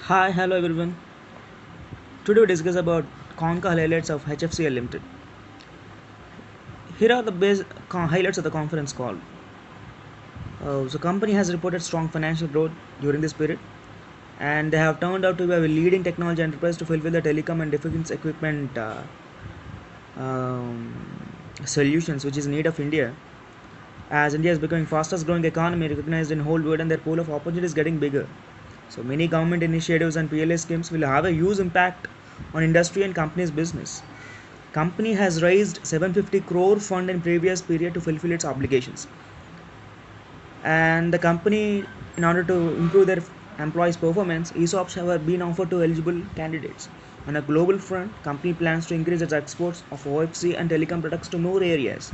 Hi, hello everyone. Today we discuss about Concall highlights of HFCL Limited. Here are the highlights of the conference call. The company has reported strong financial growth during this period, and they have turned out to be a leading technology enterprise to fulfill the telecom and defense equipment solutions, which is need of India. As India is becoming fastest growing economy recognized in whole world, and their pool of opportunities is getting bigger. So many government initiatives and PLA schemes will have a huge impact on industry and companies' business. Company has raised 750 crore fund in previous period to fulfill its obligations, and the company, in order to improve their employees performance, ESOPs have been offered to eligible candidates. On a global front, company plans to increase its exports of OFC and telecom products to more areas,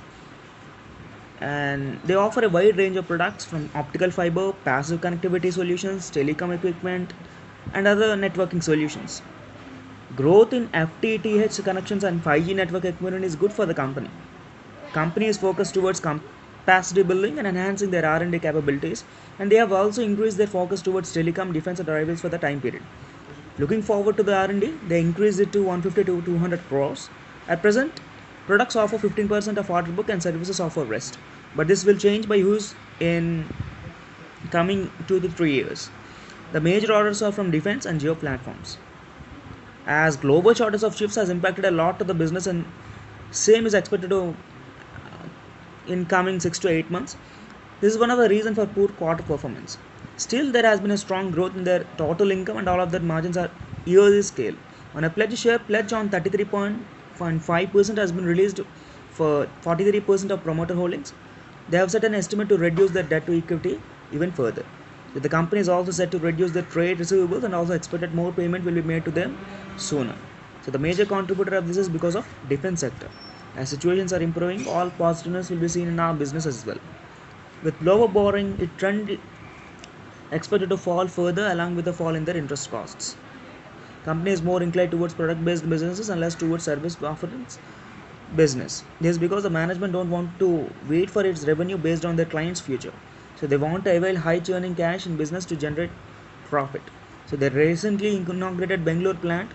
and they offer a wide range of products from optical fiber, passive connectivity solutions, telecom equipment, and other networking solutions. Growth in FTTH connections and 5G network equipment is good for the company. Company is focused towards capacity building and enhancing their R&D capabilities, and they have also increased their focus towards telecom, defense, and rivals for the time period. Looking forward to the R&D, they increased it to 150 to 200 crores. At present, products offer 15% of order book and services offer rest, but this will change by use in coming 2 to 3 years. The major orders are from defense and geo platforms. As global shortage of chips has impacted a lot to the business, and same is expected to in coming 6 to 8 months. This is one of the reasons for poor quarter performance. Still, there has been a strong growth in their total income, and all of their margins are yearly scale. On a pledge share, pledge on 33.5% has been released for 43% of promoter holdings. They have set an estimate to reduce their debt to equity even further. So the company is also set to reduce their trade receivables, and also expected more payment will be made to them sooner. So the major contributor of this is because of defense sector. As situations are improving, all positiveness will be seen in our business as well. With lower borrowing, it trend expected to fall further along with the fall in their interest costs. Company is more inclined towards product-based businesses and less towards service offerings business. This is because the management don't want to wait for its revenue based on their clients' future. So they want to avail high churning cash in business to generate profit. So the recently inaugurated Bangalore plant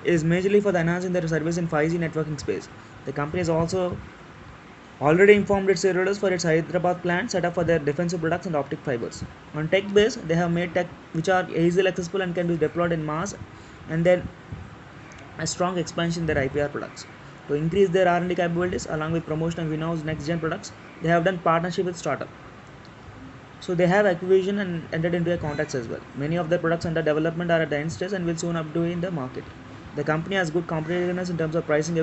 is majorly for the enhancing their service in 5G networking space. The company has also already informed its shareholders for its Hyderabad plant set up for their defensive products and optic fibers. On tech base, they have made tech which are easily accessible and can be deployed in mass, and then a strong expansion in their IPR products. To increase their R&D capabilities along with promotion of in-house next-gen products, they have done partnership with startup. So they have acquisition and entered into a contracts as well. Many of their products under development are at the end stage and will soon updo in the market. The company has good competitiveness in terms of pricing,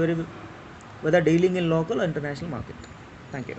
whether dealing in local or international market. Thank you.